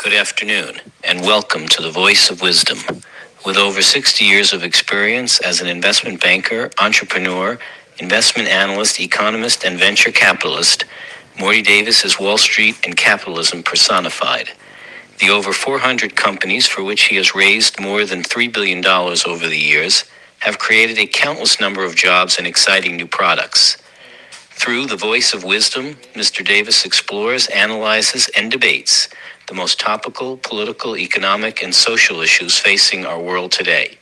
Good afternoon, and welcome to the Voice of Wisdom. With over 60 years of experience as an investment banker, entrepreneur, investment analyst, economist, and venture capitalist, Morty Davis is Wall Street and capitalism personified. The over 400 companies for which he has raised more than $3 billion over the years have created a countless number of jobs and exciting new products. Through the Voice of Wisdom, Mr. Davis explores, analyzes, and debates the most topical, political, economic, and social issues facing our world today.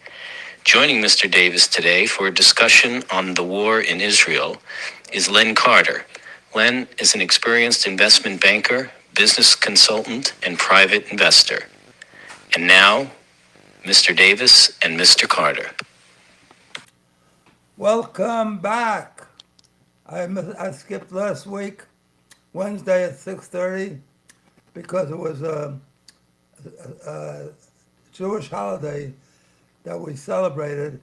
Joining Mr. Davis today for a discussion on the war in Israel is Len Carter. Len is an experienced investment banker, business consultant, and private investor. And now, Mr. Davis and Mr. Carter. Welcome back. I skipped last week, Wednesday at 6:30, because it was a Jewish holiday that we celebrated,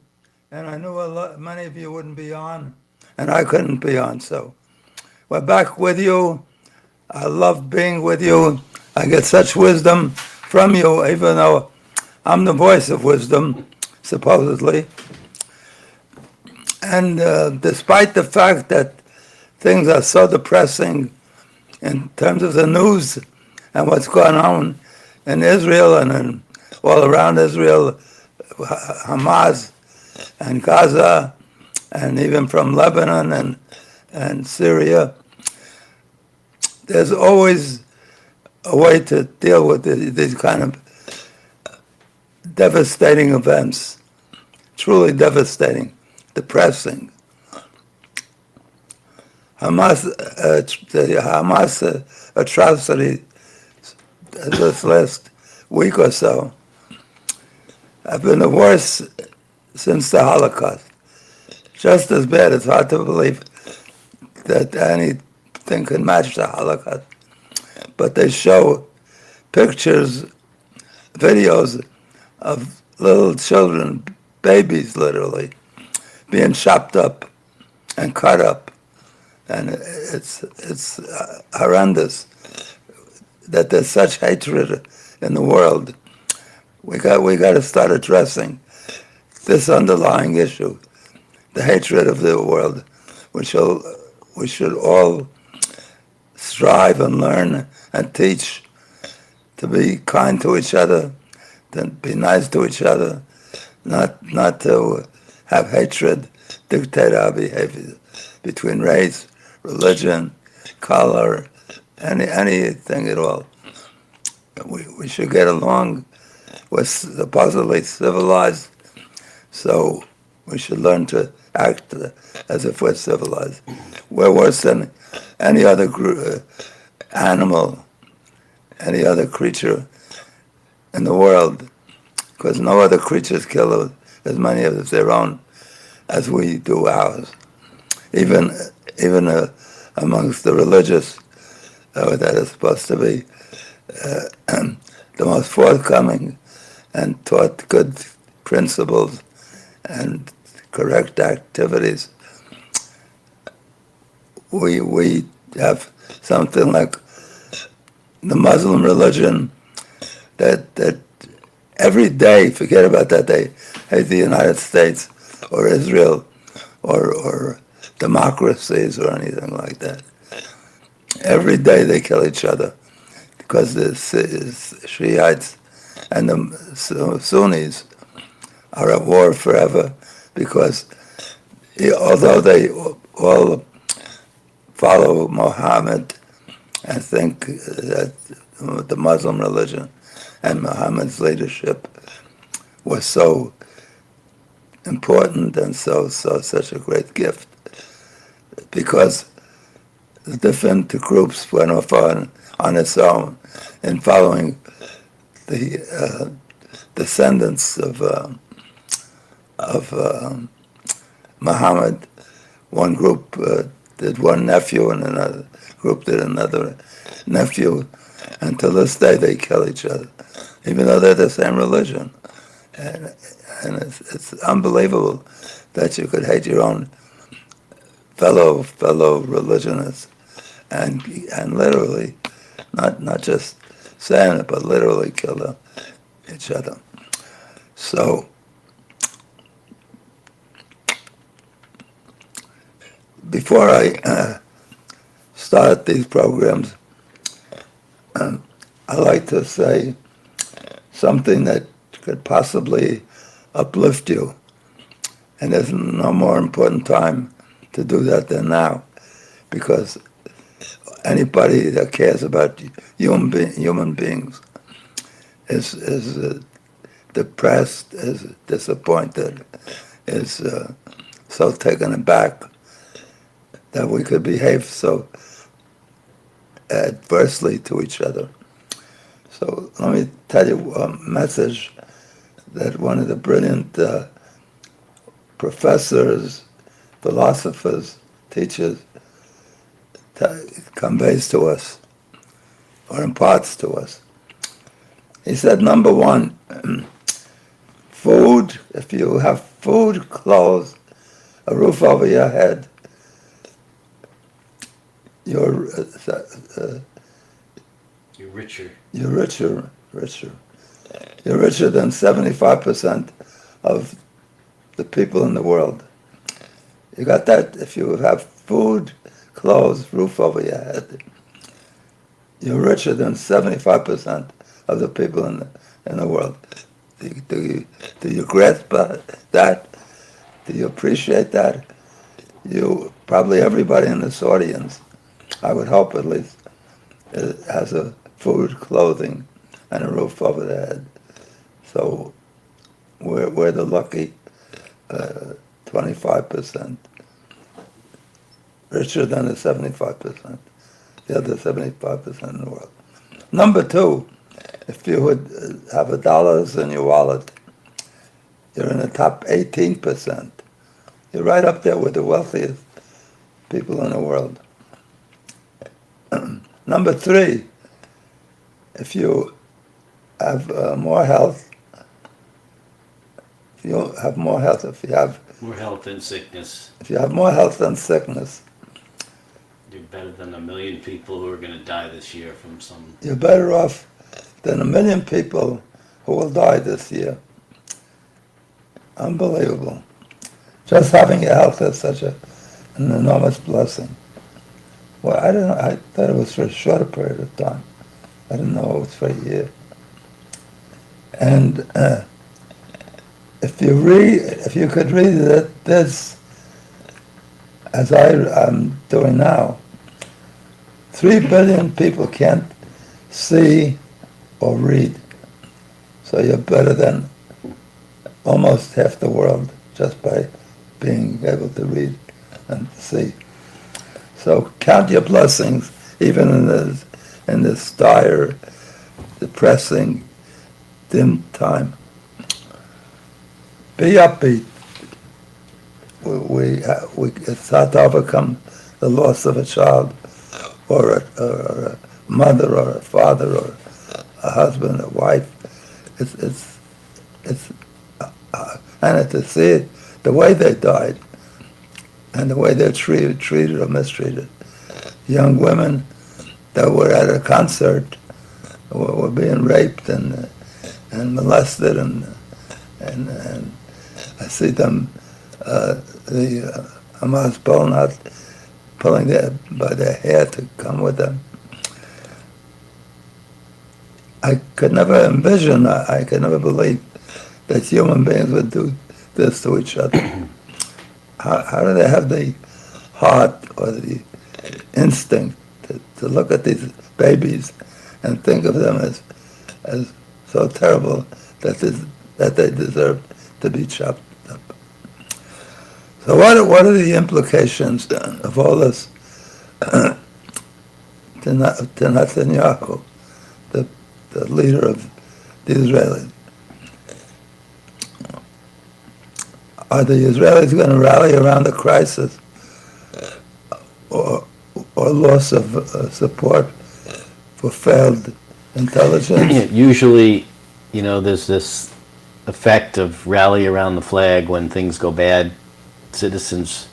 and I knew many of you wouldn't be on, and I couldn't be on. So we're back with you. I love being with you. I get such wisdom from you, even though I'm the voice of wisdom, supposedly. And despite the fact that things are so depressing in terms of the news and what's going on in Israel and all around Israel, Hamas and Gaza, and even from Lebanon and Syria, there's always a way to deal with these kind of devastating events, truly devastating, depressing. The Hamas atrocity this last week or so have been the worst since the Holocaust. Just as bad. It's hard to believe that anything can match the Holocaust. But they show pictures, videos of little children, babies literally, being chopped up and cut up. And it's horrendous that there's such hatred in the world. We got to start addressing this underlying issue, the hatred of the world. We should all strive and learn and teach to be kind to each other, to be nice to each other, not to have hatred dictate our behavior between race, religion, color, anything at all. We should get along. We're supposedly civilized, so we should learn to act as if we're civilized. We're worse than any other animal, any other creature in the world, because no other creatures kill as many of their own as we do ours. Even amongst the religious, that is supposed to be the most forthcoming and taught good principles and correct activities. We have something like the Muslim religion that every day, forget about that, they hate the United States or Israel or democracies or anything like that. Every day they kill each other because the Shiites and the Sunnis are at war forever, because although they all follow Muhammad and think that the Muslim religion and Muhammad's leadership was so important and such a great gift, because the different groups went off on its own in following the descendants of Muhammad. One group did one nephew, and another group did another nephew, and to this day they kill each other, even though they're the same religion. And it's unbelievable that you could hate your own fellow religionists, and literally not just saying it, but literally kill each other. So before I start these programs, I like to say something that could possibly uplift you. And there's no more important time to do that than now, because anybody that cares about human beings is depressed, is disappointed, is so taken aback that we could behave so adversely to each other. So let me tell you a message that one of the brilliant professors, philosophers, teachers conveys to us or imparts to us. He said, number one, food, if you have food, clothes, a roof over your head, you're richer. You're richer. You're richer than 75% of the people in the world. You got that? If you have food, clothes, roof over your head, you're richer than 75% of the people in the world. Do you grasp that? Do you appreciate that? You, probably everybody in this audience, I would hope at least, has a food, clothing, and a roof over their head. So we're the lucky 25%, richer than the 75%, the other 75% in the world. Number two, if you would have $1 in your wallet, you're in the top 18%. You're right up there with the wealthiest people in the world. Number three, if you have more health, if you have more health than sickness, if you have more health than sickness, you're better than 1 million people who are going to die this year from some. You're better off than 1 million people who will die this year. Unbelievable. Just having your health is such an enormous blessing. Well, I don't know. I thought it was for a shorter period of time. I didn't know it was for a year. And if you could read this, as I'm doing now, 3 billion people can't see or read. So you're better than almost half the world just by being able to read and see. So count your blessings, even in this dire, depressing, dim time. Be upbeat. It's hard to overcome the loss of a child, or a mother, or a father, or a husband, a wife. And to see it, the way they died, and the way they're treated or mistreated. Young women that were at a concert were being raped and molested, and I see them, the Hamas pulling by their hair to come with them. I could never envision, I could never believe that human beings would do this to each other. How do they have the heart or the instinct to look at these babies and think of them as so terrible that they deserve to be chopped up? So what are the implications of all this to Netanyahu, the leader of the Israelis? Are the Israelis going to rally around the crisis, or loss of support for failed intelligence? Usually, there's this effect of rally around the flag when things go bad. Citizens,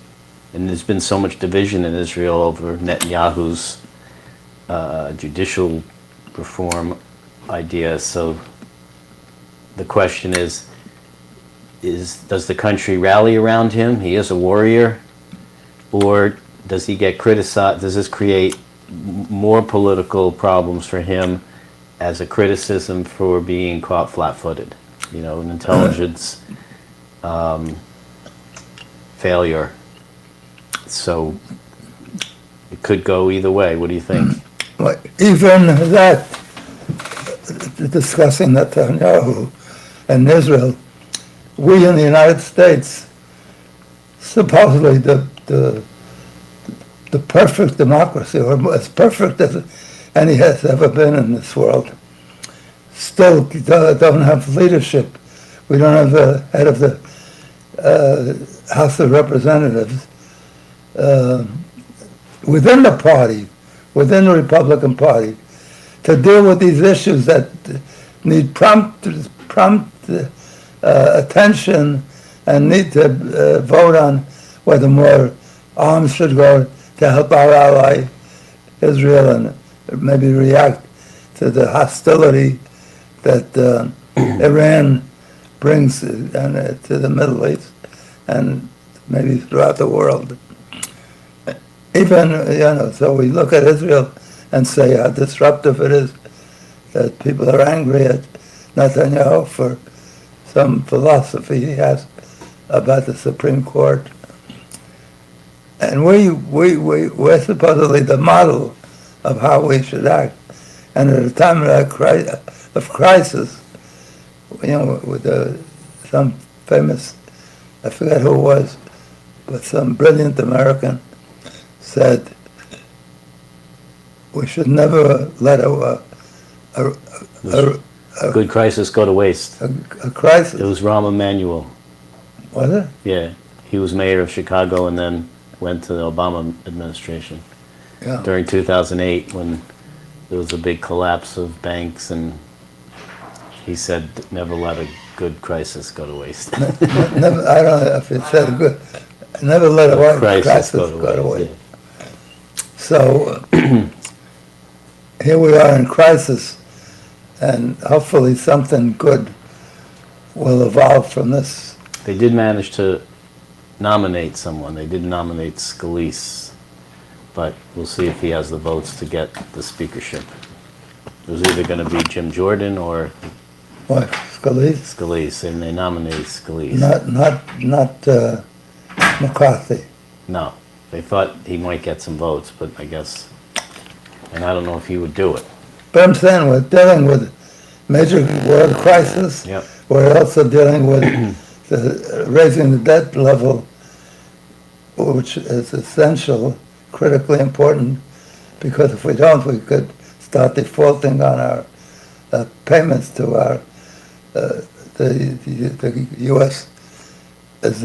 and there's been so much division in Israel over Netanyahu's judicial reform idea. So the question is does the country rally around him? He is a warrior. Or does he get criticized? Does this create more political problems for him as a criticism for being caught flat-footed? You know, an intelligence failure. So it could go either way. What do you think? Well, even that, discussing Netanyahu and Israel, we in the United States, supposedly the perfect democracy, or as perfect as any has ever been in this world, still don't have leadership. We don't have the head of the House of Representatives within the party, within the Republican Party, to deal with these issues that need prompt attention and need to vote on whether more arms should go to help our ally Israel and maybe react to the hostility that Iran brings to the Middle East and maybe throughout the world. Even, so we look at Israel and say how disruptive it is, that people are angry at Netanyahu for some philosophy he has about the Supreme Court. And we're supposedly the model of how we should act. And at a time of crisis, with some famous, I forget who it was, but some brilliant American said, we should never let a good crisis go to waste. A crisis. It was Rahm Emanuel. Was it? Yeah, he was mayor of Chicago and then went to the Obama administration. Yeah. During 2008 when there was a big collapse of banks, and he said never let a good crisis go to waste. Never, I don't know if it said good. Never let a white crisis go to waste. Yeah. So here we are in crisis, and hopefully something good will evolve from this. They did manage to nominate someone. They did nominate Scalise, but we'll see if he has the votes to get the speakership. It was either going to be Jim Jordan or What, Scalise? Scalise, and they nominated Scalise. Not McCarthy. No, they thought he might get some votes, but I guess, and I don't know if he would do it. But I'm saying we're dealing with major world crisis. Yep. We're also dealing with raising the debt level, which is essential, critically important, because if we don't, we could start defaulting on our payments to our the U.S. is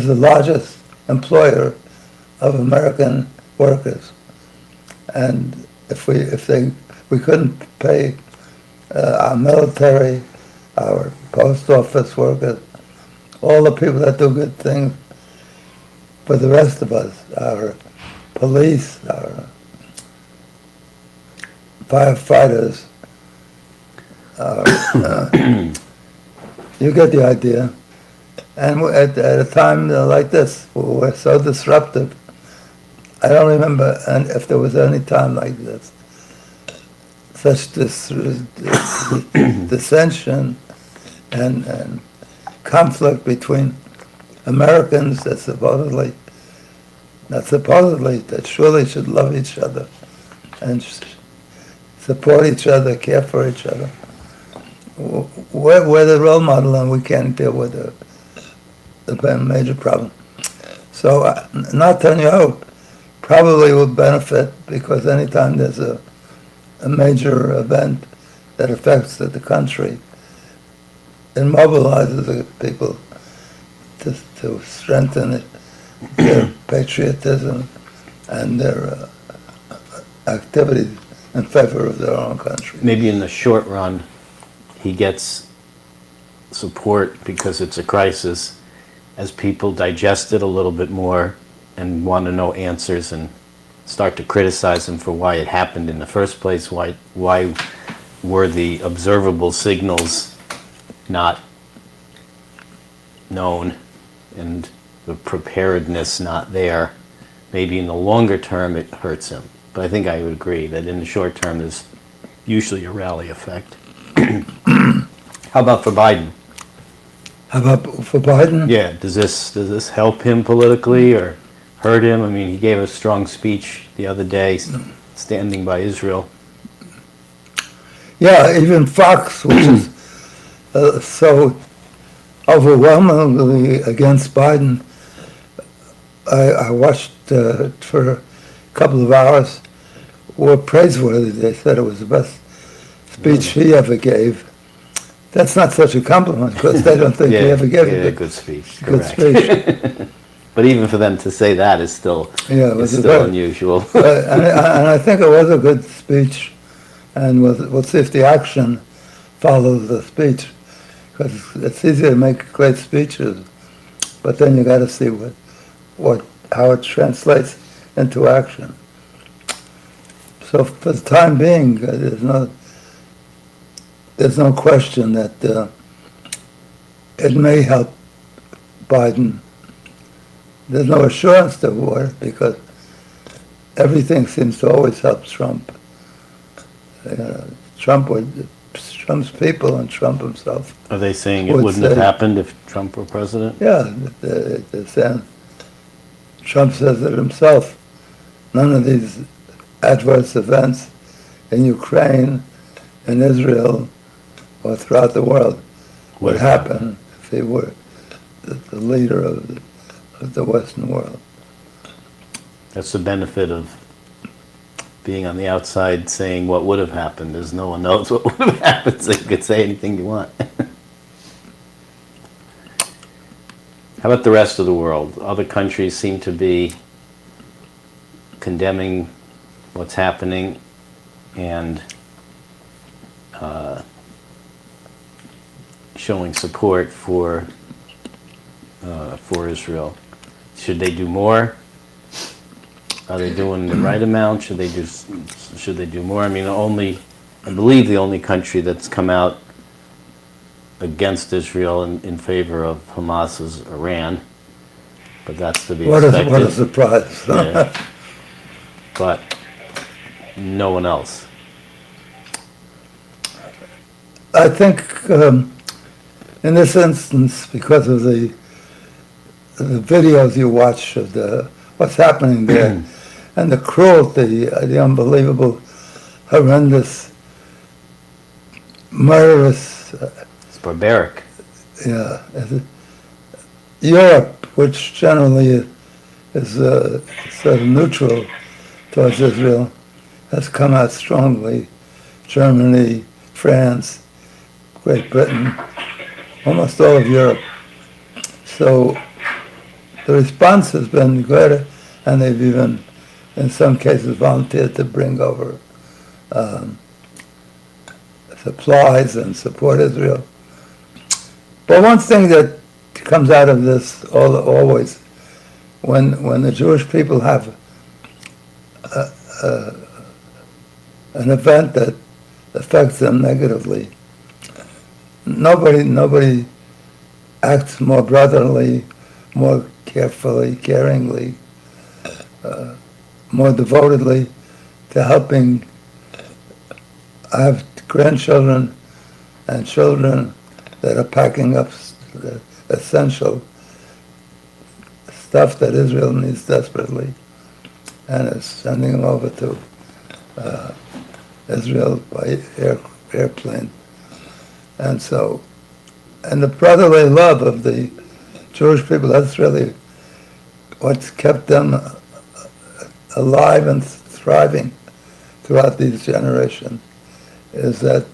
the largest employer of American workers, and if we couldn't pay our military, our post office workers, all the people that do good things for the rest of us, our police, our firefighters, you get the idea. And at a time like this, we're so disruptive. I don't remember if there was any time like this. Such dissension and conflict between Americans that that surely should love each other and support each other, care for each other. We're the role model, and we can't deal with the major problem. So Netanyahu probably will benefit, because anytime there's a major event that affects the country, it mobilizes the people to strengthen their patriotism and their activities in favor of their own country. Maybe in the short run, he gets support because it's a crisis, as people digest it a little bit more and want to know answers and start to criticize him for why it happened in the first place. Why were the observable signals not known and the preparedness not there? Maybe in the longer term it hurts him. But I think I would agree that in the short term there's usually a rally effect. How about for Biden? How about for Biden? Yeah, does this help him politically or hurt him? I mean, he gave a strong speech the other day standing by Israel. Yeah, even Fox, which is so overwhelmingly against Biden, I watched for a couple of hours, were praiseworthy. They said it was the best speech he ever gave. That's not such a compliment, because they don't think he ever gave a good speech. Good Correct. speech. But even for them to say that is still, Yeah, it was still unusual. and I think it was a good speech, and we'll see if the action follows the speech, because it's easy to make great speeches, but then you got to see how it translates into action. So for the time being, there's no question that it may help Biden. There's no assurance there would, because everything seems to always help Trump. Trump's people and Trump himself. Are they saying it wouldn't have happened if Trump were president? Yeah, they're saying, Trump says it himself. None of these adverse events in Ukraine, in Israel, or throughout the world would happen if he were the leader of the Western world. That's the benefit of being on the outside saying what would have happened, is no one knows what would have happened, so you could say anything you want. How about the rest of the world? Other countries seem to be condemning what's happening and showing support for Israel. Should they do more? Are they doing the right amount? Should they do more? I mean, I believe the only country that's come out against Israel in favor of Hamas is Iran, but that's to be expected. What a surprise. Yeah. But no one else. I think in this instance, because of the videos you watch of what's happening there, and the cruelty, the unbelievable, horrendous, murderous. It's barbaric. Yeah. Europe, which generally is sort of neutral towards Israel, has come out strongly. Germany, France, Great Britain, almost all of Europe. So the response has been good, and they've even, in some cases, volunteered to bring over supplies and support Israel. But one thing that comes out of this always, when the Jewish people have an event that affects them negatively, nobody acts more brotherly, more carefully, caringly, more devotedly to helping. I have grandchildren and children that are packing up essential stuff that Israel needs desperately, and is sending them over to Israel by airplane. And so, and the brotherly love of the Jewish people, that's really what's kept them alive and thriving throughout these generations, is that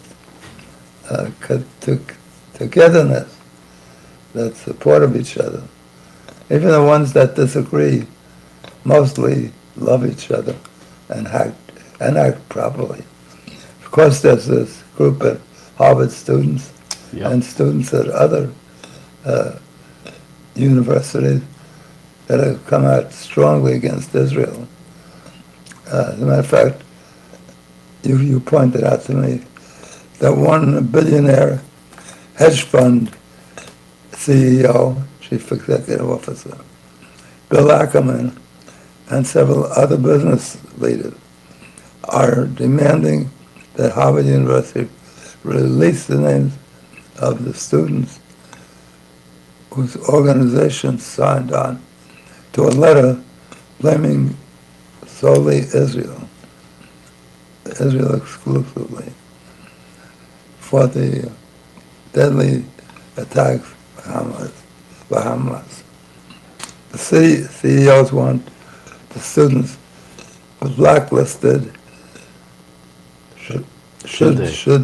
togetherness, that support of each other. Even the ones that disagree mostly love each other and act properly. Of course, there's this group of Harvard students and students at other universities that have come out strongly against Israel. As a matter of fact, you pointed out to me that one billionaire hedge fund CEO, chief executive officer, Bill Ackerman, and several other business leaders are demanding that Harvard University release the names of the students whose organizations signed on to a letter blaming solely Israel exclusively, for the deadly attacks by Hamas. The city CEOs want the students blacklisted. Should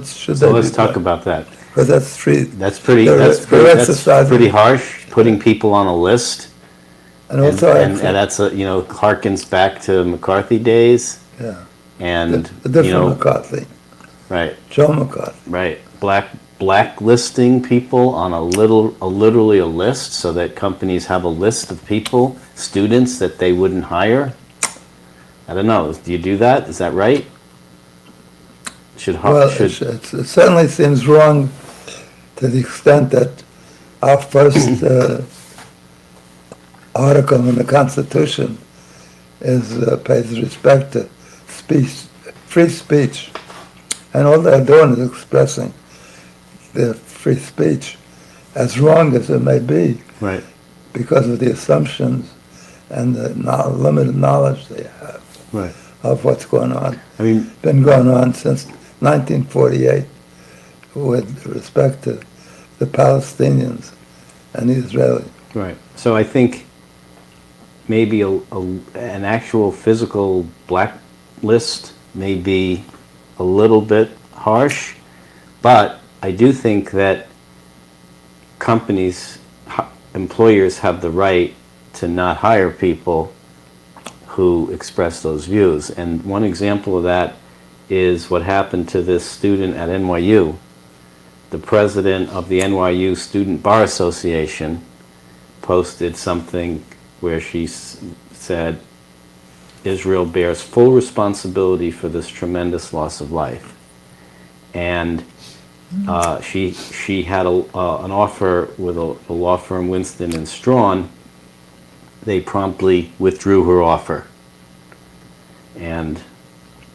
So let's talk about that. Because that's That's pretty exercising. harsh, putting people on a list. And also, and that's harkens back to McCarthy days. yeah, And the different McCarthy, right, Joe McCarthy. right, blacklisting people on literally a list, so that companies have a list of people, students that they wouldn't hire. I don't know. Do you do that? Is that right? Well, it certainly seems wrong to the extent that our first article in the Constitution pays respect to free speech, and all they're doing is expressing their free speech, as wrong as it may be, right, because of the assumptions and the limited knowledge they have right, of what's going on. I mean, Been going on since 1948 with respect to the Palestinians and the Israelis. right. So I think maybe an actual physical blacklist may be a little bit harsh, but I do think that employers have the right to not hire people who express those views. And one example of that is what happened to this student at NYU. The president of the NYU Student Bar Association posted something where she said, Israel bears full responsibility for this tremendous loss of life. And she had an offer with a law firm, Winston and Strawn. They promptly withdrew her offer. And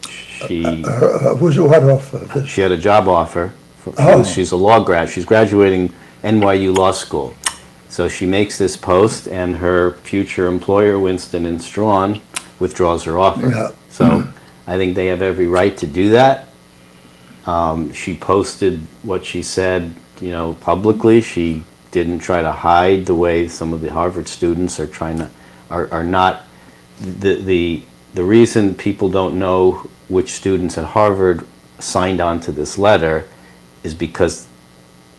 she What offer? she had a job offer. Oh. She's a law grad. She's graduating NYU Law School. So she makes this post, and her future employer, Winston and Strawn, withdraws her offer. Yeah. So I think they have every right to do that. She posted what she said, publicly. She didn't try to hide the way some of the Harvard students are not. The reason people don't know which students at Harvard signed on to this letter is because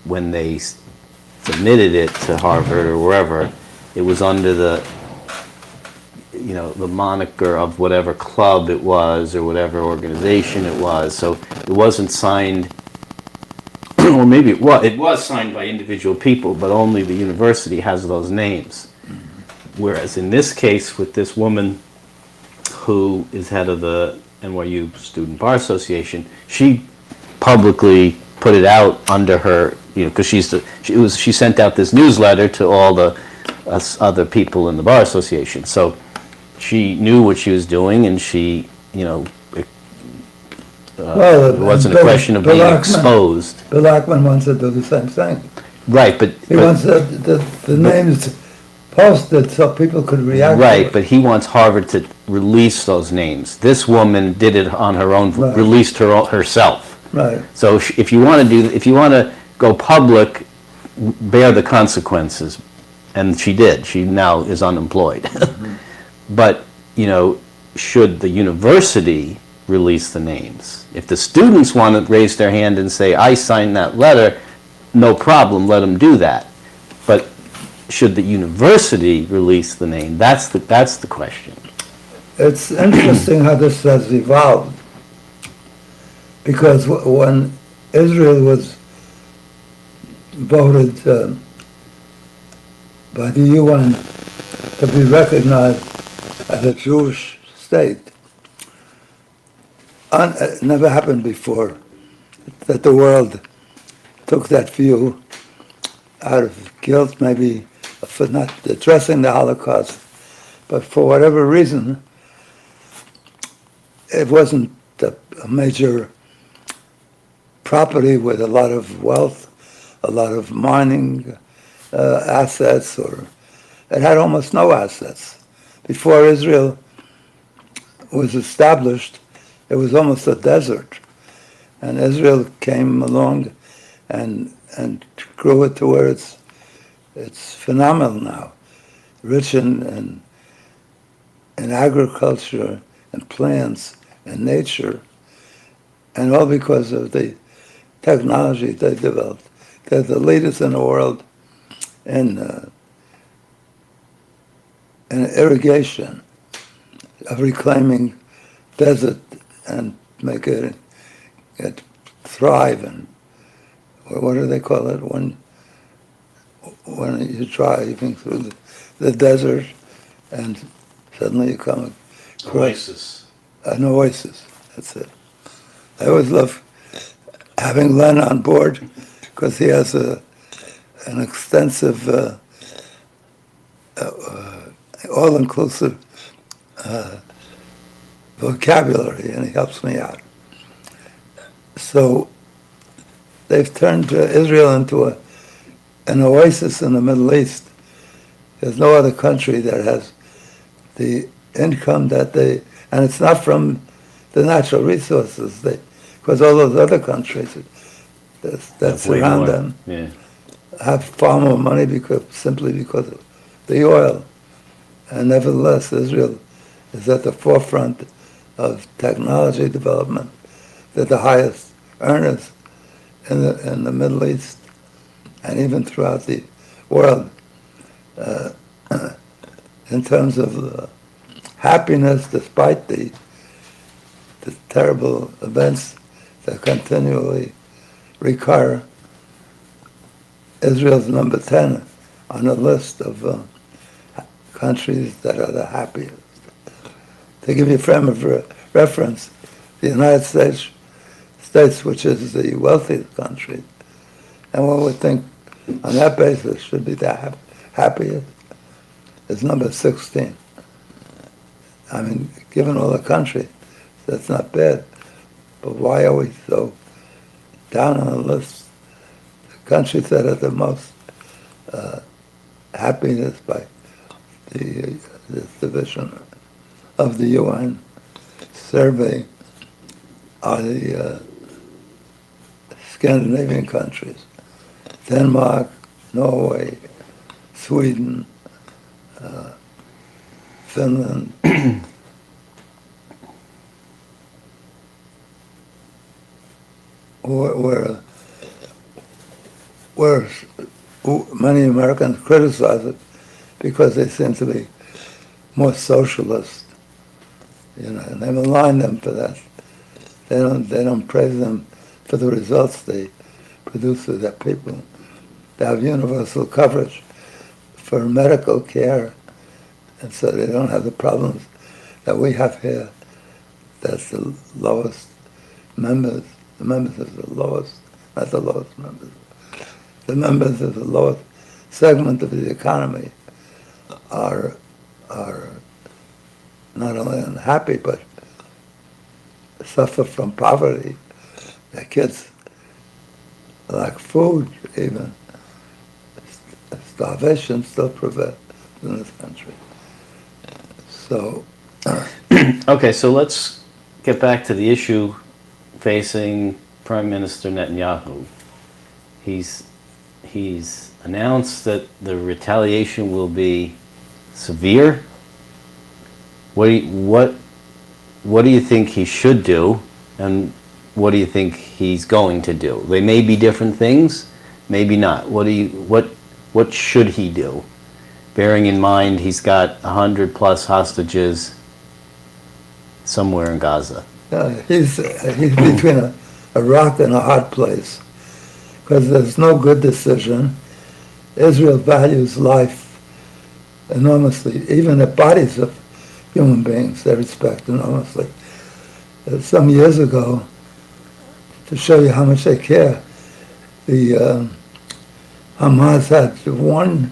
when they submitted it to Harvard or wherever, it was under the moniker of whatever club it was or whatever organization it was. So it wasn't signed, or maybe it was signed by individual people, but only the university has those names. Whereas in this case, with this woman who is head of the NYU Student Bar Association, she publicly put it out under her, because she sent out this newsletter to all the other people in the bar association. So she knew what she was doing, and she, it wasn't a question of being exposed. Bill Ackman wants to do the same thing. Right, but He wants the names posted so people could react. Right, to it. but he wants Harvard to release those names. This woman did it on her own, Right. released herself. Right. So if you want to go public, bear the consequences, and she did. She now is unemployed. Mm-hmm. But should the university release the names? If the students want to raise their hand and say, "I signed that letter," no problem. Let them do that. But should the university release the name? That's the question. It's interesting how this has evolved, because when Israel was voted by the UN to be recognized as a Jewish state, It never happened before that the world took that view out of guilt, maybe for not addressing the Holocaust, but for whatever reason, it wasn't a major property with a lot of wealth, a lot of mining assets, or it had almost no assets. Before Israel was established, it was almost a desert. And Israel came along and grew it to where it's phenomenal now, rich in agriculture and plants and nature, and all because of the technology they developed. They're the leaders in the world in irrigation, of reclaiming desert and make it thrive. And what do they call it when you're driving through the desert and suddenly you come across Oasis. an oasis? That's it. I always love having Len on board because he has an extensive, all-inclusive vocabulary, and he helps me out. So they've turned Israel into an oasis in the Middle East. There's no other country that has the income that they, and it's not from the natural resources, because all those other countries that surround them have far more money simply because of the oil. And nevertheless, Israel is at the forefront of technology development. They're the highest earners in the Middle East and even throughout the world in terms of happiness, despite the terrible events that continually recur. Israel's number 10 on the list of countries that are the happiest. To give you a frame of reference, the United States, which is the wealthiest country, and one would think on that basis should be the happiest, is number 16. I mean, given all the country, that's not bad. But why are we so down on the list? The countries that are the most happiness by this division of the UN survey are the Scandinavian countries: Denmark, Norway, Sweden, Finland, where many Americans criticize it because they seem to be more socialist, and they malign them for that. They don't praise them for the results they produce with their people. They have universal coverage for medical care, and so they don't have the problems that we have here. That's the lowest members. The members of the lowest, not the lowest members. The members of the lowest segment of the economy are not only unhappy, but suffer from poverty. Their kids lack food, even. Starvation still prevails in this country. So, Okay, so let's get back to the issue facing Prime Minister Netanyahu. He's announced that the retaliation will be severe. What do you think he should do, and what do you think he's going to do? They may be different things, maybe not. What should he do, bearing in mind he's got 100 plus hostages somewhere in Gaza? he's between a rock and a hard place because there's no good decision. Israel values life enormously, even the bodies of human beings they respect enormously. some years ago, to show you how much they care, the Hamas had one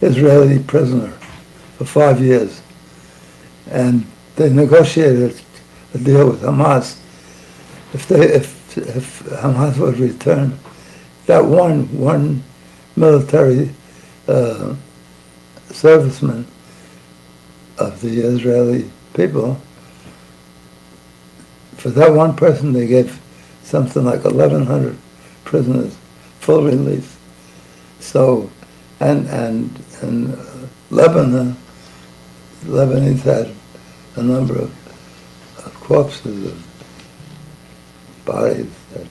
Israeli prisoner for 5 years, and they negotiated a deal with Hamas. If Hamas would return that one military serviceman of the Israeli people, for that one person they gave something like 1,100 prisoners full release. So, and Lebanon, Lebanese had a number of corpses of bodies that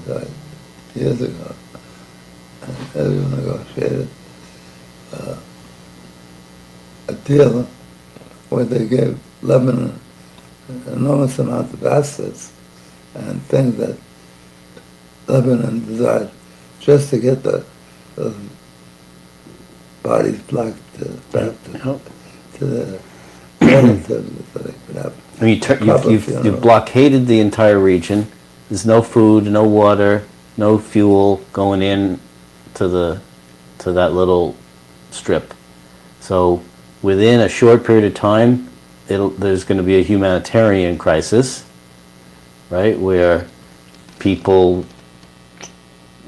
died years ago, and they negotiated a deal where they gave Lebanon an enormous amount of assets and things that Lebanon desired just to get the bodies back to the relatives so they could have. I mean, you've blockaded the entire region. There's no food, no water, no fuel going in to that little strip. So within a short period of time, there's going to be a humanitarian crisis, right? Where people,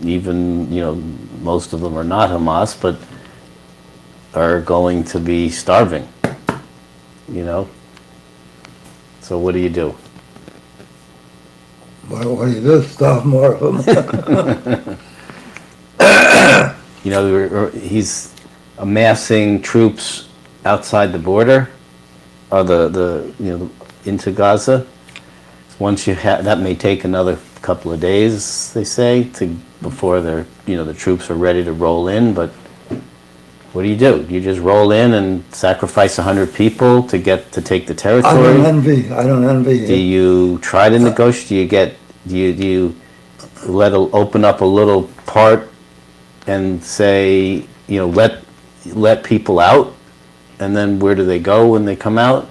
even, most of them are not Hamas, but are going to be starving, So what do you do? Well, what do you do? Starve more of them. He's amassing troops outside the border, or into Gaza. Once you have that, may take another couple of days, they say, before the troops are ready to roll in. But what do? You just roll in and sacrifice 100 people to take the territory? I don't envy. Do you try to negotiate? Do you open up a little part and say, let people out, and then where do they go when they come out?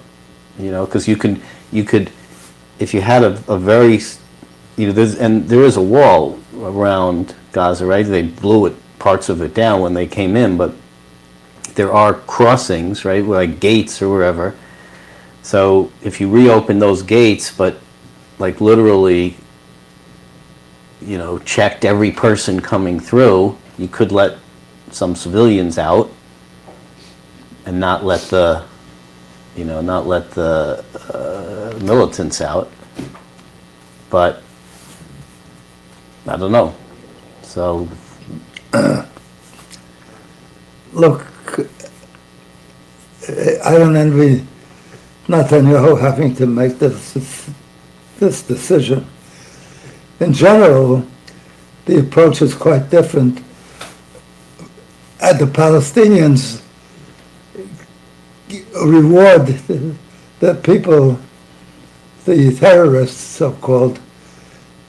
Because you could, if you had a very, there is a wall around Gaza, right? They blew parts of it down when they came in, but there are crossings, right, like gates or wherever. So if you reopen those gates, but like literally, checked every person coming through, you could let some civilians out and not let the militants out. But I don't know. So look, I don't envy Netanyahu having to make this decision. In general, the approach is quite different. The Palestinians reward the people, the terrorists, so-called,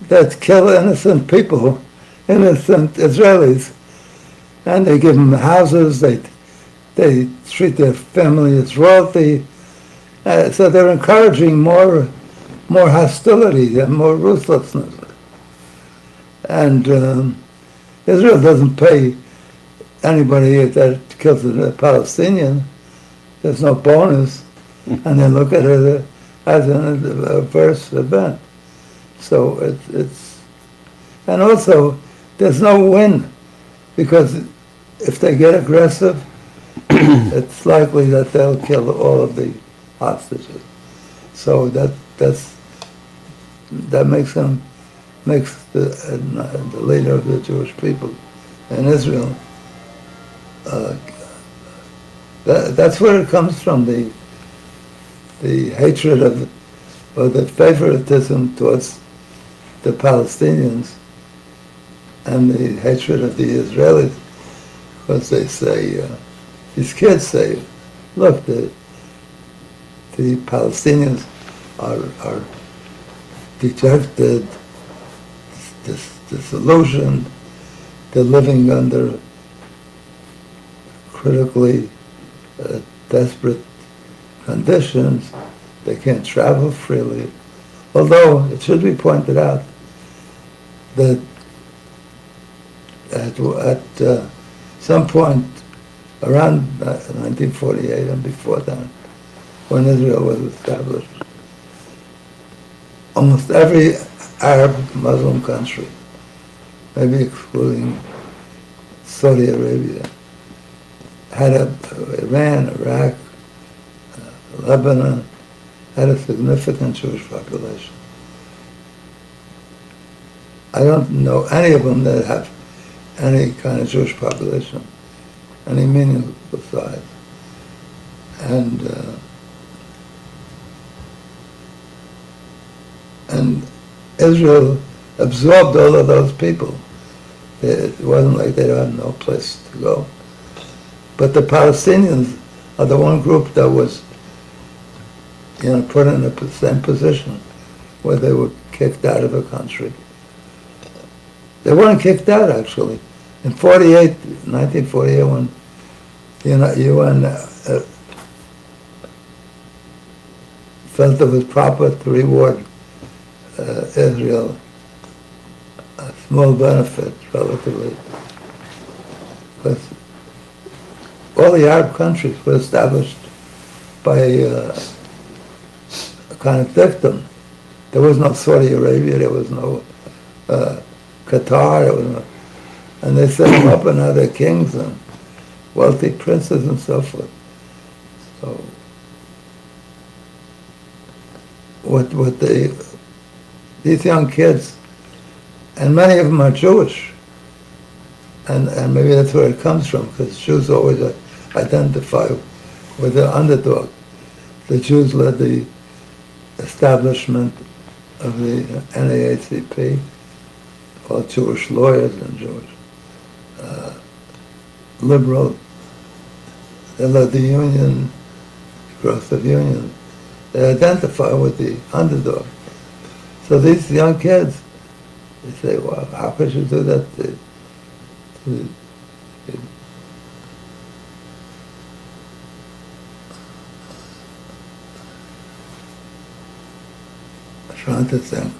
that kill innocent people, innocent Israelis, and they give them houses, they treat their family as royalty, so they're encouraging more hostility and more ruthlessness. And Israel doesn't pay anybody that kills a Palestinian. There's no bonus, and they look at it as an adverse event. So it's, and also there's no win, because if they get aggressive, it's likely that they'll kill all of the hostages. So that makes the leader of the Jewish people in Israel. That's where it comes from, the hatred or the favoritism towards the Palestinians and the hatred of the Israelis, because they say, these kids say, look, the Palestinians are dejected, disillusioned, they're living under critically desperate conditions, they can't travel freely, Although it should be pointed out that at some point around 1948 and before that, when Israel was established, almost every Arab Muslim country, maybe excluding Saudi Arabia, had Iran, Iraq, Lebanon, had a significant Jewish population. I don't know any of them that have any kind of Jewish population, any meaningful size. And Israel absorbed all of those people. It wasn't like they had no place to go. But the Palestinians are the one group that was, put in the same position where they were kicked out of the country. They weren't kicked out, actually. In 1948, when UN felt it was proper to reward Israel a small benefit, relatively, because all the Arab countries were established by a kind of dictum. There was no Saudi Arabia, there was no Qatar, there was no, and they set them up and had their kings and wealthy princes and so forth. So these young kids, and many of them are Jewish, and maybe that's where it comes from, because Jews always identify with the underdog. The Jews led the establishment of the NAACP, all Jewish lawyers and Jewish liberal. They led the union, growth of unions. They identify with the underdog. So these young kids, they say, well, how could you do that I'm trying to think.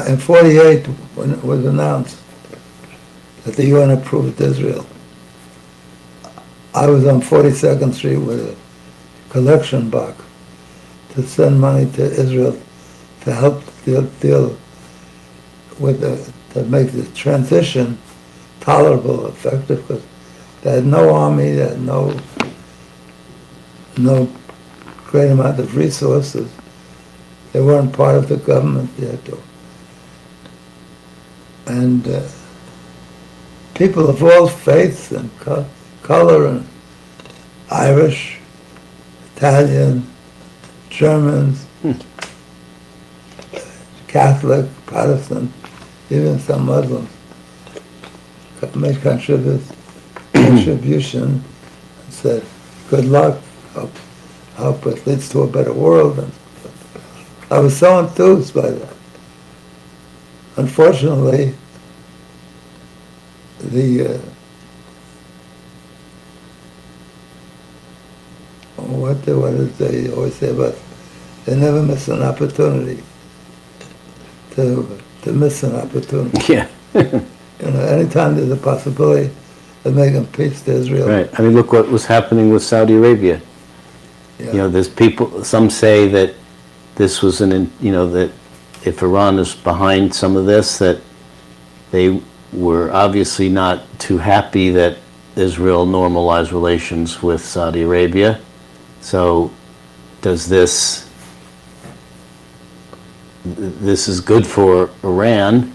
In 48, when it was announced that the UN approved Israel, I was on 42nd Street with a collection box to send money to Israel to help deal with to make the transition tolerable, effective, because they had no army, they had no great amount of resources. They weren't part of the government yet. And people of all faiths and color, and Irish, Italian, Germans, Catholic, Protestant, even some Muslims, made contribution and said, good luck, hope it leads to a better world. And I was so enthused by that. Unfortunately, what did they always say about, they never miss an opportunity to miss an opportunity. Yeah. Anytime there's a possibility of making peace to Israel. Right. I mean, look what was happening with Saudi Arabia. Yeah. There's people, some say that this was that if Iran is behind some of this, that they were obviously not too happy that Israel normalized relations with Saudi Arabia. So does this is good for Iran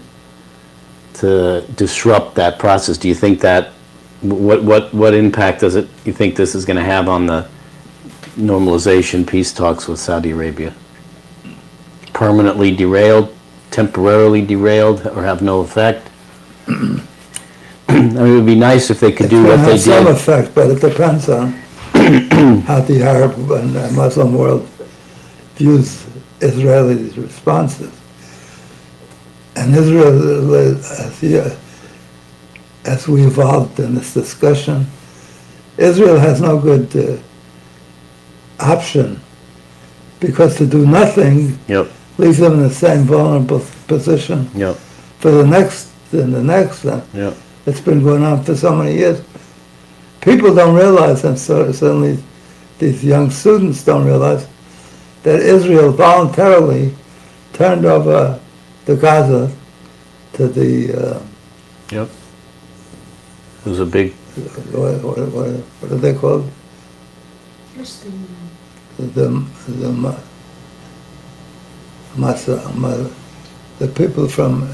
to disrupt that process? Do you think that, what impact you think this is going to have on the normalization peace talks with Saudi Arabia? Permanently derailed, temporarily derailed, or have no effect? I mean, it would be nice if they could do what they did. It can have some effect, but it depends on how the Arab and Muslim world views Israeli responses. And Israel, as we evolved in this discussion, Israel has no good option, because to do nothing leaves them in the same vulnerable position Yep. for the next and the next. And Yep. it's been going on for so many years. People don't realize, and so certainly these young students don't realize, that Israel voluntarily turned over the Gaza to the, Yep. It was a big, what are they called? The people from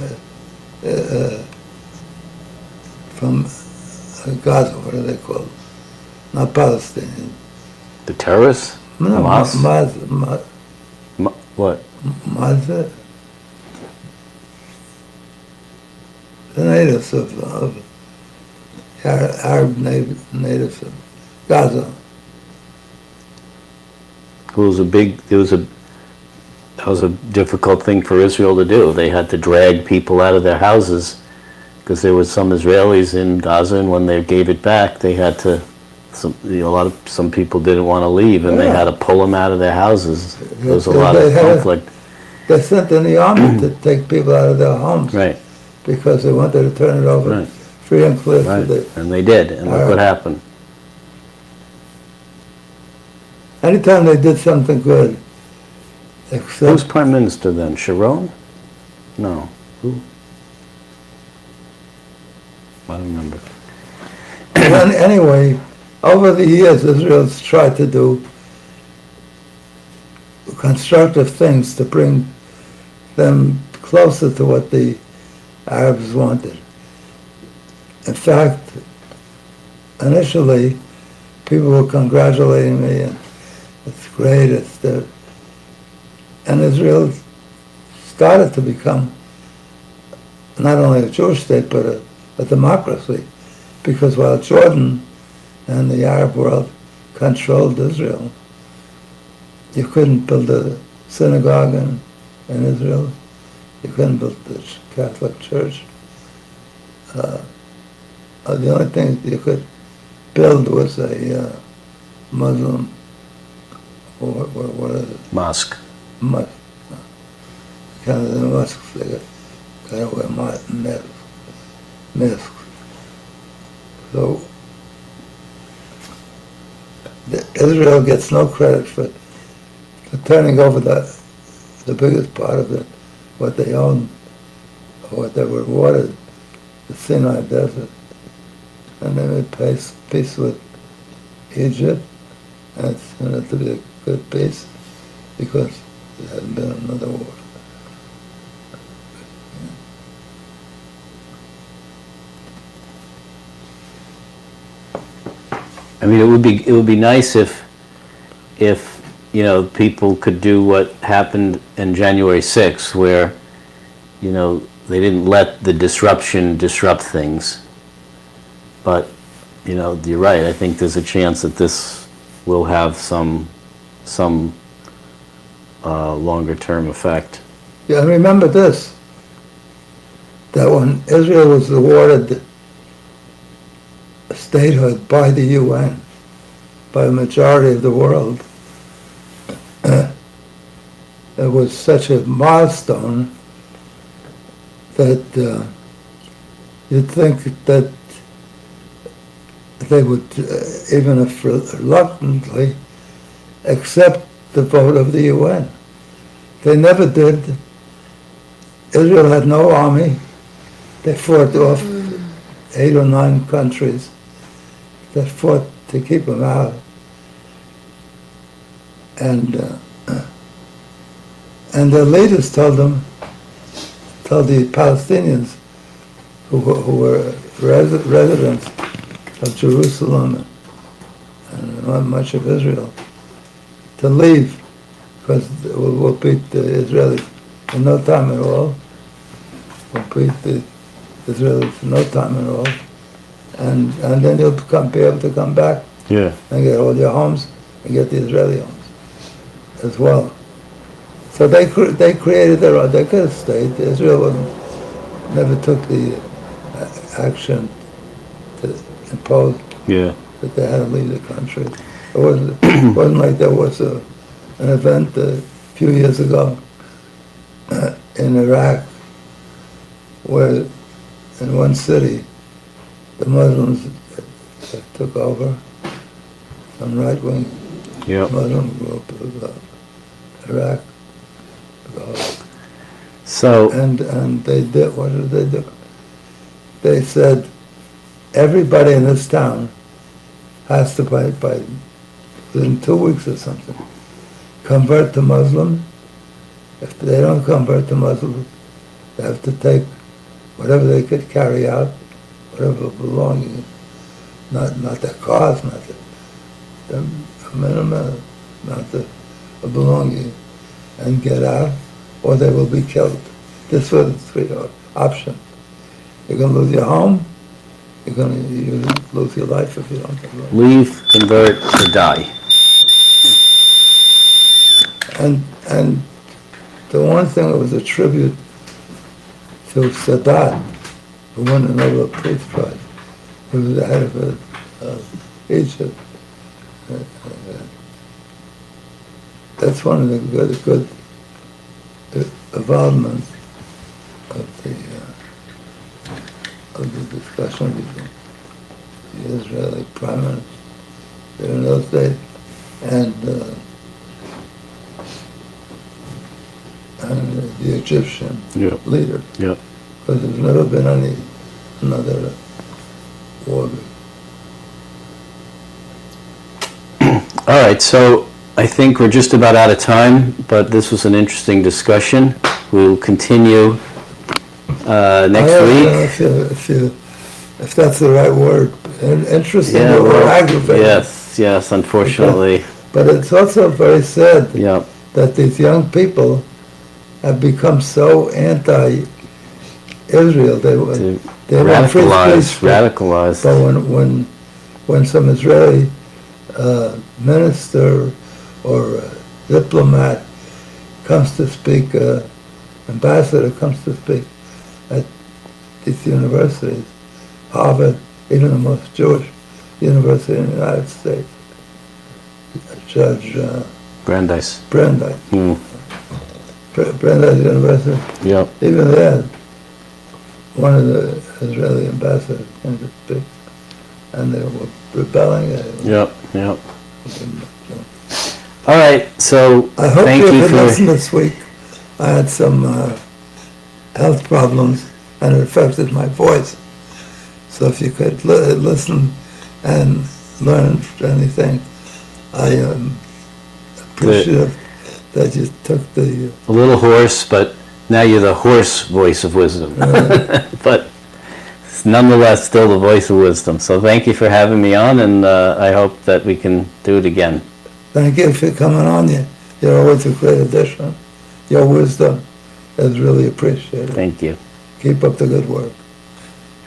Gaza, what are they called? Not Palestinian. the terrorists? No, Hamas? What? The natives of Arab natives of Gaza. It was a big, that was a difficult thing for Israel to do. They had to drag people out of their houses because there was some Israelis in Gaza, and when they gave it back, they had to, some people didn't want to leave, and they had to pull them out of their houses. There was a lot of conflict. They sent in the army to take people out of their homes. Right. Because they wanted to turn it over free and clear to Right. the... And they did, and look what happened. Anytime they did something good, Who was except... prime minister then? Sharon? No. Who? I don't remember. Anyway, over the years, Israel's tried to do constructive things to bring them closer to what the Arabs wanted. In fact, initially, people were congratulating me, and it's great, and Israel started to become not only a Jewish state, but a democracy, because while Jordan and the Arab world controlled Israel, you couldn't build a synagogue in Israel, you couldn't build the Catholic Church. The only thing you could build was a Muslim, or what is it? Mosque. Mosque. Kind of the mosques, they got to wear masks. So Israel gets no credit for turning over the biggest part of it, what they own, what they were awarded, the Sinai Desert. And they made peace with Egypt, and it's turned to be a good peace because there hasn't been another war. I mean, it would be nice if people could do what happened in January 6th, where they didn't let the disruption disrupt things. But you're right. I think there's a chance that this will have some longer term effect. Yeah, and remember this, that when Israel was awarded statehood by the UN, by a majority of the world, it was such a milestone that you'd think that they would, even if reluctantly, accept the vote of the UN. They never did. Israel had no army. They fought off 8 or 9 countries that fought to keep them out. And their leaders told the Palestinians who were residents of Jerusalem and much of Israel to leave, because we'll beat the Israelis in no time at all. We'll beat the Israelis in no time at all. And then you'll be able to come back and get all your homes and get the Israeli homes as well. So they created their own, they could have stayed. Israel never took the action to impose that they had to leave the country. It wasn't like there was an event a few years ago in Iraq, where in one city, the Muslims took over, some right-wing Yep. Muslim group of Iraq took over. So, And they did, what did they do? They said, everybody in this town has to, by within 2 weeks or something, convert to Muslim. If they don't convert to Muslim, they have to take whatever they could carry out, whatever belonging, not their cars, not the minimum amount of belonging, and get out, or they will be killed. This was the three options. You're going to lose your home, you lose your life if you don't convert. leave, convert, or die. And the one thing that was a tribute to Sadat, who won the Nobel Peace Prize, who was the head of Egypt. That's one of the good involvements of the discussion between the Israeli prime minister in those days and the Egyptian Yep. leader, Yep. because there's never been another war. All right, so I think we're just about out of time, but this was an interesting discussion. We'll continue next I don't week. know if that's the right word. Interesting Yeah, or well, aggravating. yes, unfortunately. But it's also very sad Yep. that these young people have become so anti-Israel. They want free Radicalized, speech. radicalized. But when some Israeli minister or diplomat comes to speak, ambassador comes to speak at these universities, Harvard, even the most Jewish university in the United States, Judge Brandeis. Brandeis, Mm. Brandeis University, Yep. even there, one of the Israeli ambassadors came to speak, and they were rebelling. Yep. All right, so I hope thank you you could for. listen this week. I had some health problems, and it affected my voice. So if you could listen and learn anything, I am appreciative that you took the... A little hoarse, but now you're the hoarse voice of wisdom. But nonetheless, still the voice of wisdom. So thank you for having me on, and I hope that we can do it again. Thank you for coming on. You're always a great addition. Your wisdom is really appreciated. Thank you. Keep up the good work.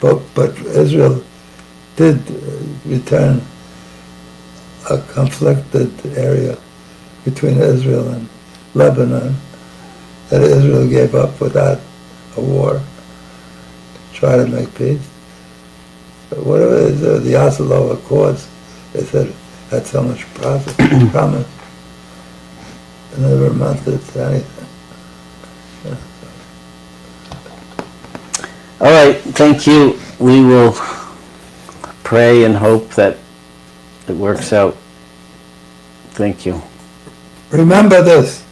But Israel did return a conflicted area between Israel and Lebanon that Israel gave up without a war, try to make peace. But whatever it is, the Oslo Accords, they said, had so much promise. It never amounted to anything. All right, thank you. We will pray and hope that it works out. Thank you. Remember this.